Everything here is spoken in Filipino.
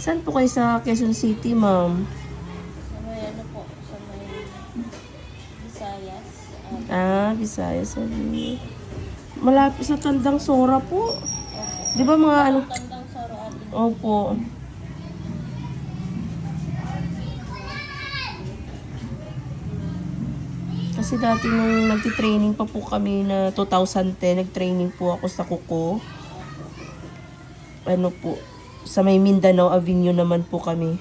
Saan po kayo sa Quezon City, ma'am? Sa may ano po, sa may Visayas. Visayas. Sabi. Malapit sa Tandang Sora po. Opo. Di ba mga ano? Tandang Saro Avenue. Opo. Kasi dati nung nagtitraining pa po kami na 2010, nagtraining po ako sa Kuko. Ano po, sa may Mindanao Avenue naman po kami.